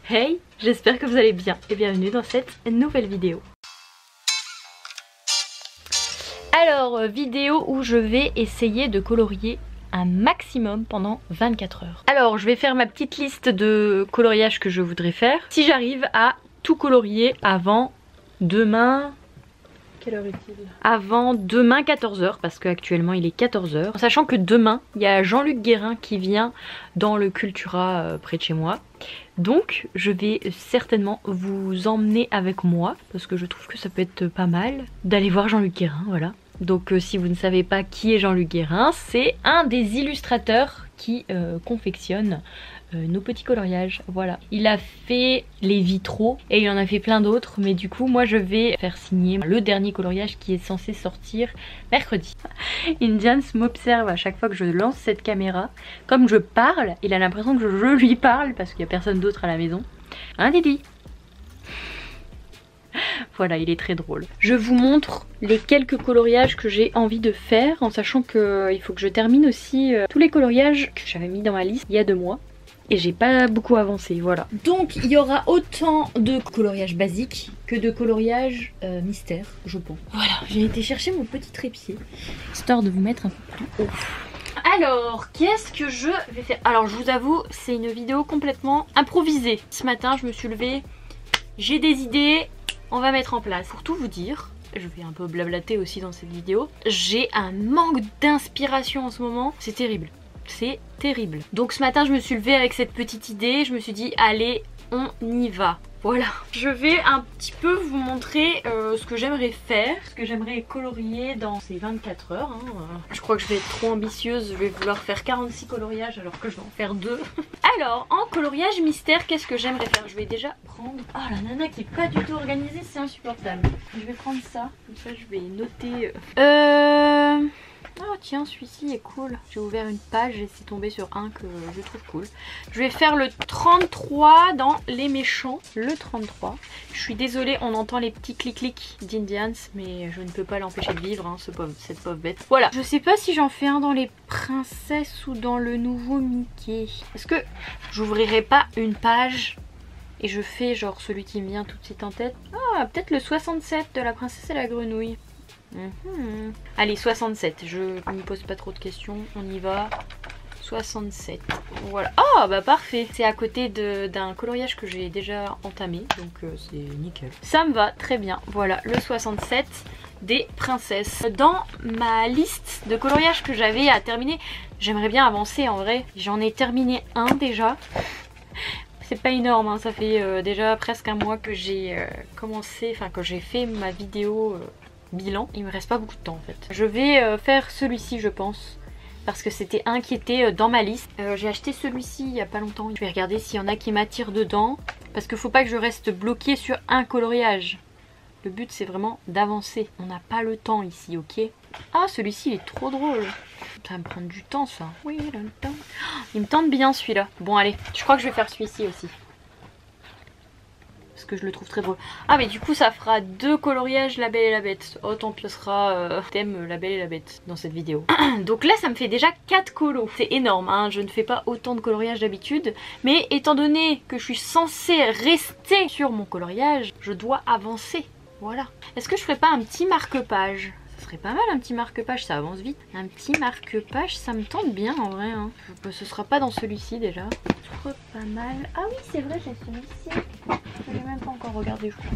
Hey, j'espère que vous allez bien et bienvenue dans cette nouvelle vidéo. Alors, vidéo où je vais essayer de colorier un maximum pendant 24 heures. Alors, je vais faire ma petite liste de coloriages que je voudrais faire. Si j'arrive à tout colorier avant demain... Quelle heure est-il? Avant demain 14h, parce qu'actuellement il est 14h. En sachant que demain, il y a Jean-Luc Guérin qui vient dans le Cultura près de chez moi. Donc je vais certainement vous emmener avec moi, parce que je trouve que ça peut être pas mal d'aller voir Jean-Luc Guérin, voilà. Donc si vous ne savez pas qui est Jean-Luc Guérin, c'est un des illustrateurs qui confectionne nos petits coloriages, voilà. Il a fait les vitraux et il en a fait plein d'autres, mais du coup moi je vais faire signer le dernier coloriage qui est censé sortir mercredi. Indians m'observe à chaque fois que je lance cette caméra. Comme je parle, il a l'impression que je lui parle parce qu'il n'y a personne d'autre à la maison. Hein Didi? Voilà, il est très drôle. Je vous montre les quelques coloriages que j'ai envie de faire, en sachant qu'il faut que je termine aussi tous les coloriages que j'avais mis dans ma liste il y a 2 mois. Et j'ai pas beaucoup avancé, voilà. Donc il y aura autant de coloriages basiques que de coloriages mystères, je pense. Voilà, j'ai été chercher mon petit trépied, histoire de vous mettre un peu plus haut. Alors, qu'est-ce que je vais faire? Alors je vous avoue, c'est une vidéo complètement improvisée. Ce matin, je me suis levée, j'ai des idées, on va mettre en place. Pour tout vous dire, je vais un peu blablater aussi dans cette vidéo, j'ai un manque d'inspiration en ce moment, c'est terrible. C'est terrible. Donc ce matin je me suis levée avec cette petite idée, je me suis dit allez on y va. Voilà. Je vais un petit peu vous montrer ce que j'aimerais faire, ce que j'aimerais colorier dans ces 24 heures. Hein. Je crois que je vais être trop ambitieuse, je vais vouloir faire 46 coloriages alors que je vais en faire 2. Alors en coloriage mystère, qu'est-ce que j'aimerais faire? Je vais déjà prendre... Ah la nana qui est pas du tout organisée, c'est insupportable. Je vais prendre ça, comme ça je vais noter... Oh tiens, celui-ci est cool. J'ai ouvert une page et c'est tombé sur un que je trouve cool. Je vais faire le 33 dans les méchants. Le 33. Je suis désolée, on entend les petits clics-clics d'Indians, mais je ne peux pas l'empêcher de vivre, hein, cette pauvre bête. Voilà. Je sais pas si j'en fais un dans les princesses ou dans le nouveau Mickey. Est-ce que j'ouvrirai pas une page et je fais genre celui qui me vient tout de suite en tête? Ah, peut-être le 67 de la princesse et la grenouille. Allez, 67, je ne me pose pas trop de questions, on y va. 67, voilà. Oh bah parfait, c'est à côté d'un coloriage que j'ai déjà entamé, donc c'est nickel. Ça me va très bien, voilà, le 67 des princesses. Dans ma liste de coloriages que j'avais à terminer, j'aimerais bien avancer en vrai. J'en ai terminé un déjà. C'est pas énorme, hein, ça fait déjà presque 1 mois que j'ai commencé, enfin que j'ai fait ma vidéo... bilan. Il me reste pas beaucoup de temps en fait. Je vais faire celui-ci je pense, parce que c'était un qui était dans ma liste. J'ai acheté celui-ci il y a pas longtemps. Je vais regarder s'il y en a qui m'attirent dedans, parce qu'il faut pas que je reste bloquée sur un coloriage. Le but c'est vraiment d'avancer. On n'a pas le temps ici, ok? Ah, celui-ci il est trop drôle. Ça va me prendre du temps ça. Oui, le temps. Il me tente bien celui-là. Bon allez, je crois que je vais faire celui-ci aussi, parce que je le trouve très drôle. Ah mais du coup ça fera 2 coloriages La Belle et la Bête. Oh tant pis, ce sera thème La Belle et la Bête dans cette vidéo. Donc là ça me fait déjà 4 colos. C'est énorme, hein. Je ne fais pas autant de coloriage d'habitude, mais étant donné que je suis censée rester sur mon coloriage, je dois avancer. Voilà. Est-ce que je ferais pas un petit marque-page? Ça serait pas mal un petit marque-page, ça avance vite. Un petit marque-page, ça me tente bien en vrai, hein. Ce sera pas dans celui-ci déjà. Trop pas mal. Ah oui c'est vrai, j'ai celui-ci. Je l'ai même pas encore regardé je crois.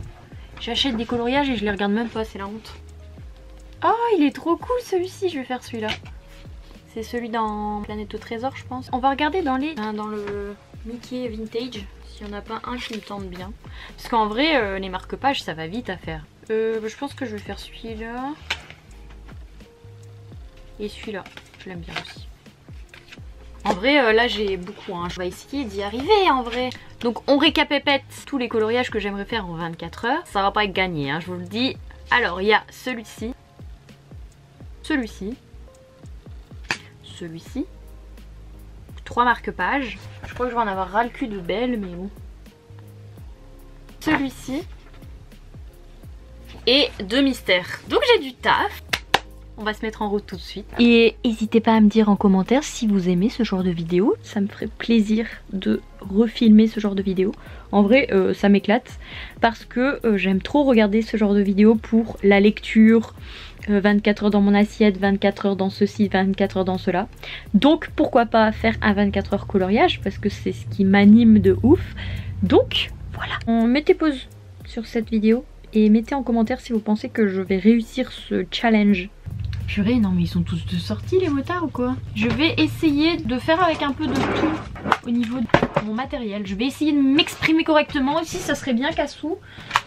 J'achète des coloriages et je les regarde même pas, c'est la honte. Oh il est trop cool celui-ci, je vais faire celui-là. C'est celui dans Planète au Trésor je pense. On va regarder dans le Mickey Vintage s'il n'y en a pas un qui me tente bien. Parce qu'en vrai les marque-pages ça va vite à faire. Je pense que je vais faire celui-là. Et celui-là, je l'aime bien aussi. En vrai, là j'ai beaucoup, hein. Je vais essayer d'y arriver en vrai. Donc on récapépète tous les coloriages que j'aimerais faire en 24 heures. Ça va pas être gagné, hein, je vous le dis. Alors il y a celui-ci, celui-ci, celui-ci. 3 marque-pages. Je crois que je vais en avoir ras le cul de Belle, mais bon. Celui-ci. Et 2 mystères. Donc j'ai du taf. on va se mettre en route tout de suite. Et n'hésitez pas à me dire en commentaire si vous aimez ce genre de vidéo. Ça me ferait plaisir de refilmer ce genre de vidéo. En vrai, ça m'éclate parce que j'aime trop regarder ce genre de vidéo pour la lecture. 24 heures dans mon assiette, 24 heures dans ceci, 24 heures dans cela. Donc pourquoi pas faire un 24 heures coloriage parce que c'est ce qui m'anime de ouf. Donc voilà. Mettez pause sur cette vidéo et mettez en commentaire si vous pensez que je vais réussir ce challenge. Purée, non mais ils sont tous de sortie les motards ou quoi? Je vais essayer de faire avec un peu de tout au niveau de mon matériel. Je vais essayer de m'exprimer correctement aussi, ça serait bien Cassou.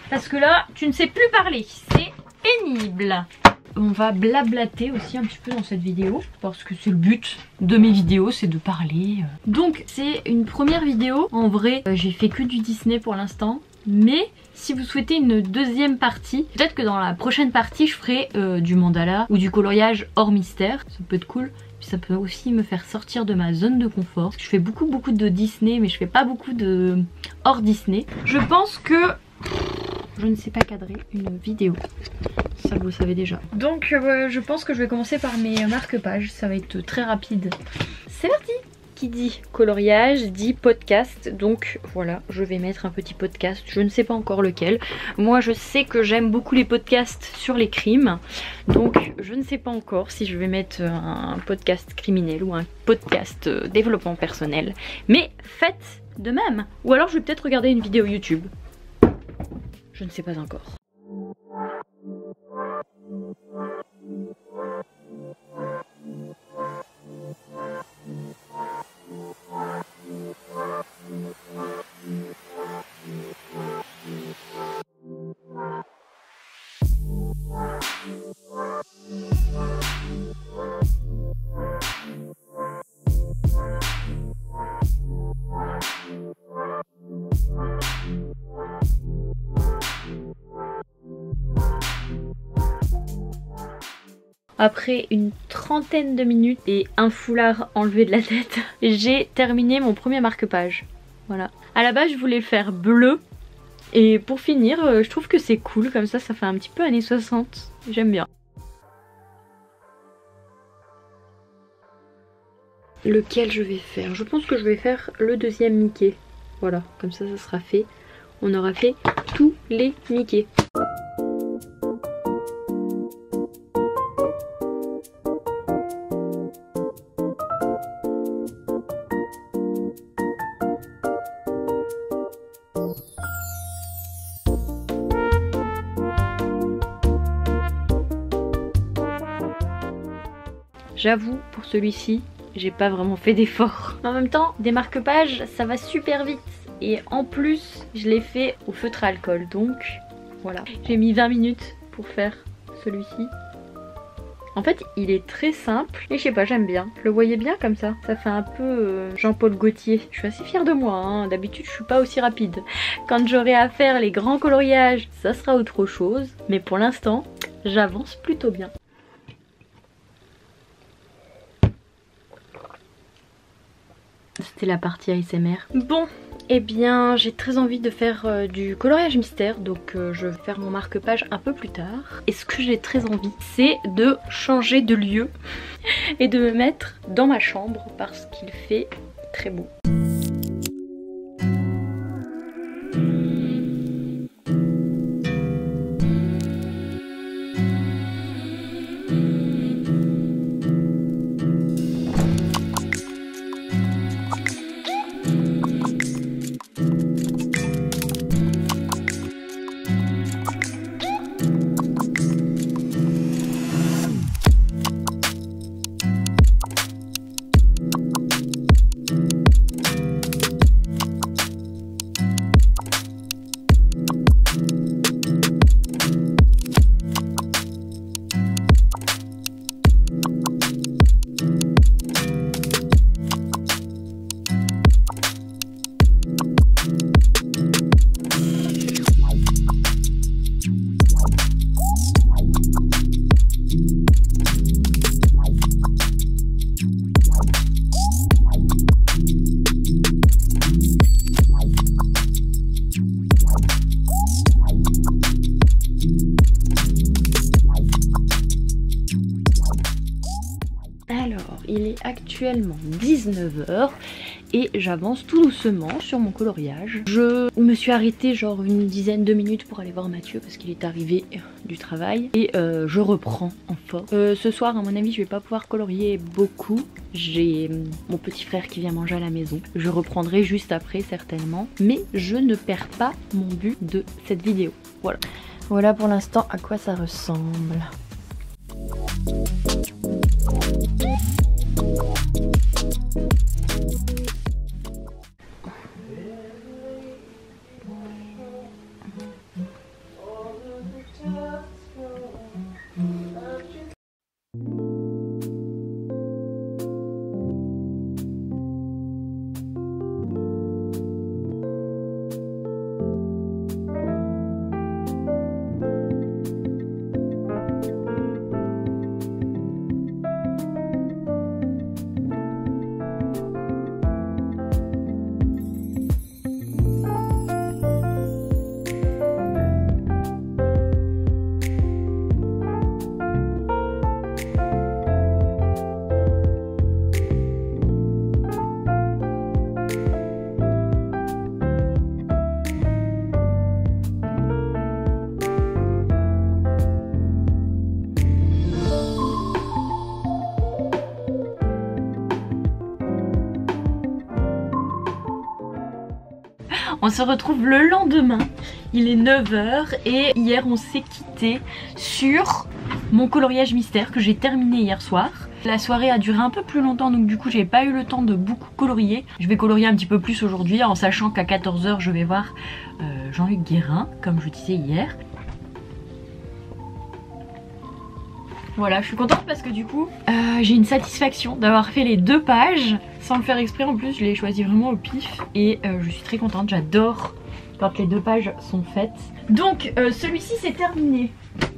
Parce que là, tu ne sais plus parler, c'est pénible. On va blablater aussi un petit peu dans cette vidéo parce que c'est le but de mes vidéos, c'est de parler. Donc c'est une première vidéo. En vrai, j'ai fait que du Disney pour l'instant. Mais si vous souhaitez une deuxième partie, peut-être que dans la prochaine partie je ferai du mandala ou du coloriage hors mystère. Ça peut être cool. Puis ça peut aussi me faire sortir de ma zone de confort. Parce que je fais beaucoup de Disney mais je fais pas beaucoup de hors Disney. Je pense que je ne sais pas cadrer une vidéo. Ça vous le savez déjà. Donc je pense que je vais commencer par mes marque-pages. Ça va être très rapide. C'est parti! Qui dit coloriage dit podcast. Donc voilà, je vais mettre un petit podcast. Je ne sais pas encore lequel. Moi je sais que j'aime beaucoup les podcasts sur les crimes. Donc je ne sais pas encore si je vais mettre un podcast criminel ou un podcast développement personnel. Mais faites de même. Ou alors je vais peut-être regarder une vidéo YouTube. Je ne sais pas encore. Après une trentaine de minutes et un foulard enlevé de la tête, j'ai terminé mon premier marque-page. Voilà. À la base, je voulais le faire bleu. Et pour finir, je trouve que c'est cool. Comme ça fait un petit peu années 60. J'aime bien. Lequel je vais faire? Je pense que je vais faire le deuxième Mickey. Voilà, comme ça sera fait. On aura fait tous les Mickey. J'avoue, pour celui-ci, j'ai pas vraiment fait d'effort. En même temps, des marque-pages, ça va super vite. Et en plus, je l'ai fait au feutre à alcool. Donc, voilà. J'ai mis 20 minutes pour faire celui-ci. En fait, il est très simple. Et je sais pas, j'aime bien. Le voyez bien comme ça? Ça fait un peu Jean-Paul Gaultier. Je suis assez fière de moi. Hein. D'habitude, je suis pas aussi rapide. Quand j'aurai à faire les grands coloriages, ça sera autre chose. Mais pour l'instant, j'avance plutôt bien. C'était la partie ASMR. Bon, eh bien j'ai très envie de faire du coloriage mystère. Donc je vais faire mon marque-page un peu plus tard. Et ce que j'ai très envie, c'est de changer de lieu et de me mettre dans ma chambre parce qu'il fait très beau. actuellement 19 h et j'avance tout doucement sur mon coloriage. Je me suis arrêtée genre une dizaine de minutes pour aller voir Mathieu parce qu'il est arrivé du travail et je reprends en force. Ce soir à mon avis je vais pas pouvoir colorier beaucoup. J'ai mon petit frère qui vient manger à la maison. Je reprendrai juste après certainement, mais je ne perds pas mon but de cette vidéo. Voilà. Voilà pour l'instant à quoi ça ressemble. On se retrouve le lendemain, il est 9 h et hier on s'est quitté sur mon coloriage mystère que j'ai terminé hier soir. La soirée a duré un peu plus longtemps donc du coup j'ai pas eu le temps de beaucoup colorier. Je vais colorier un petit peu plus aujourd'hui en sachant qu'à 14 h je vais voir Jean-Luc Guérin comme je disais hier. Voilà, je suis contente parce que du coup j'ai une satisfaction d'avoir fait les 2 pages sans le faire exprès. En plus je l'ai choisi vraiment au pif et je suis très contente, j'adore quand les 2 pages sont faites. Donc celui-ci c'est terminé.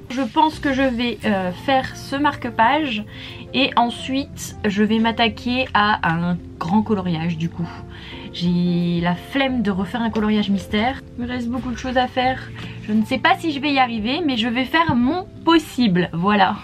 Je pense que je vais faire ce marque-page et ensuite je vais m'attaquer à un grand coloriage du coup. J'ai la flemme de refaire un coloriage mystère, il me reste beaucoup de choses à faire. Je ne sais pas si je vais y arriver mais je vais faire mon possible, voilà.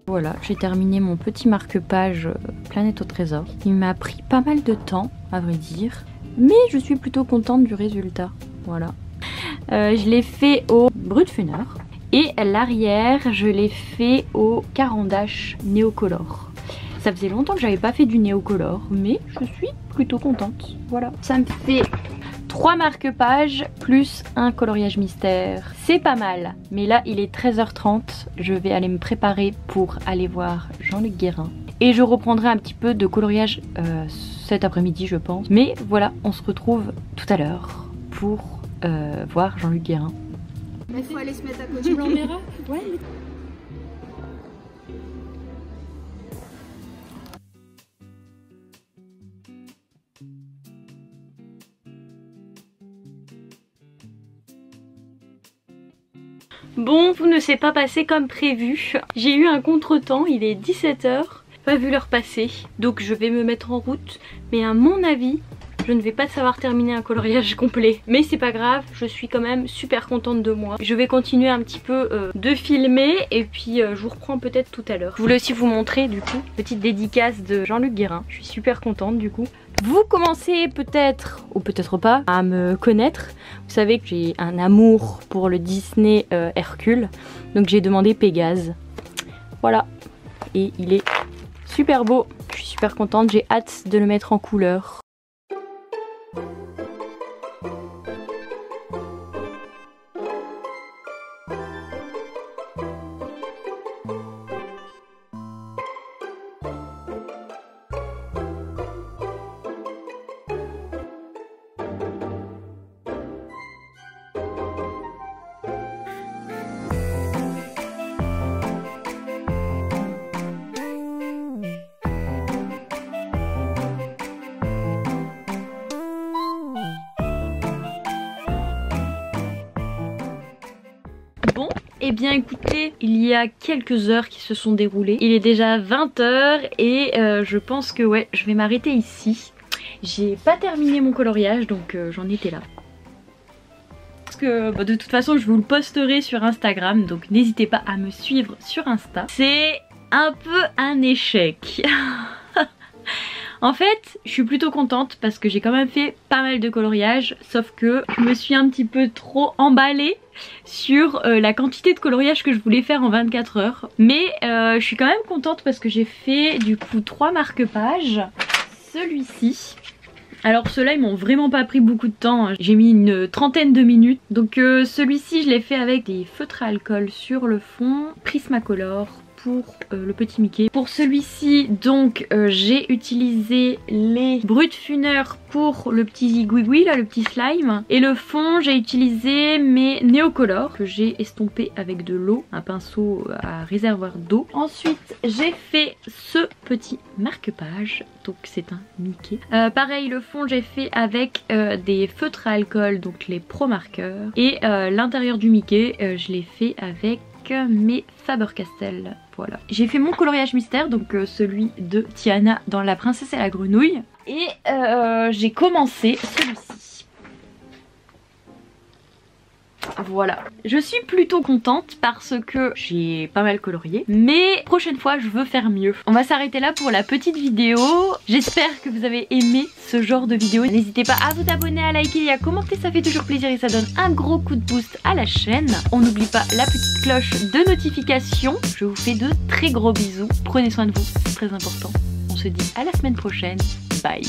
Voilà, j'ai terminé mon petit marque-page Planète au trésor. Il m'a pris pas mal de temps, à vrai dire, mais je suis plutôt contente du résultat. Voilà. Je l'ai fait au Brutfuner et l'arrière, je l'ai fait au Caran d'Ache Néocolor. Ça faisait longtemps que j'avais pas fait du Néocolor, mais je suis plutôt contente. Voilà. Ça me fait 3 marque-pages plus un coloriage mystère. C'est pas mal. Mais là, il est 13 h 30. Je vais aller me préparer pour aller voir Jean-Luc Guérin. Et je reprendrai un petit peu de coloriage cet après-midi, je pense. Mais voilà, on se retrouve tout à l'heure pour voir Jean-Luc Guérin. Il faut aller se mettre à côté. Tu l'enverras? Ouais. Bon, vous ne s'est pas passé comme prévu. J'ai eu un contretemps, il est 17 h. Pas vu l'heure passer. Donc je vais me mettre en route. Mais à mon avis, je ne vais pas savoir terminer un coloriage complet. Mais c'est pas grave, je suis quand même super contente de moi. Je vais continuer un petit peu de filmer. Et puis je vous reprends peut-être tout à l'heure. Je voulais aussi vous montrer du coup, petite dédicace de Jean-Luc Guérin. Je suis super contente du coup. Vous commencez peut-être, ou peut-être pas, à me connaître. Vous savez que j'ai un amour pour le Disney Hercule. Donc j'ai demandé Pégase. Voilà. Et il est super beau. Je suis super contente. J'ai hâte de le mettre en couleur. Eh bien écoutez, il y a quelques heures qui se sont déroulées. Il est déjà 20 h et je pense que ouais, je vais m'arrêter ici. J'ai pas terminé mon coloriage donc j'en étais là. Parce que de toute façon je vous le posterai sur Instagram, donc n'hésitez pas à me suivre sur Insta. C'est un peu un échec. En fait, je suis plutôt contente parce que j'ai quand même fait pas mal de coloriage, sauf que je me suis un petit peu trop emballée sur la quantité de coloriage que je voulais faire en 24 heures. Mais je suis quand même contente parce que j'ai fait du coup 3 marque-pages. Celui-ci. Alors ceux-là ils m'ont vraiment pas pris beaucoup de temps, j'ai mis une trentaine de minutes. Donc celui-ci je l'ai fait avec des feutres à alcool sur le fond, Prismacolor pour le petit Mickey. Pour celui-ci donc j'ai utilisé les Brutfuner pour le petit zigouigoui là, le petit slime. Et le fond j'ai utilisé mes Neocolor que j'ai estompé avec de l'eau, un pinceau à réservoir d'eau. Ensuite j'ai fait ce petit marque-page, donc c'est un Mickey. Pareil le fond j'ai fait avec des feutres à alcool, donc les Pro Marqueurs. Et l'intérieur du Mickey je l'ai fait avec mes Faber-Castell. Voilà. J'ai fait mon coloriage mystère, donc celui de Tiana dans La Princesse et la Grenouille. Et j'ai commencé celui-ci. Voilà. Je suis plutôt contente parce que j'ai pas mal colorié. Mais prochaine fois je veux faire mieux. On va s'arrêter là pour la petite vidéo. J'espère que vous avez aimé ce genre de vidéo. N'hésitez pas à vous abonner, à liker et à commenter. Ça fait toujours plaisir et ça donne un gros coup de boost à la chaîne. On n'oublie pas la petite cloche de notification. Je vous fais de très gros bisous. Prenez soin de vous, c'est très important. On se dit à la semaine prochaine. Bye.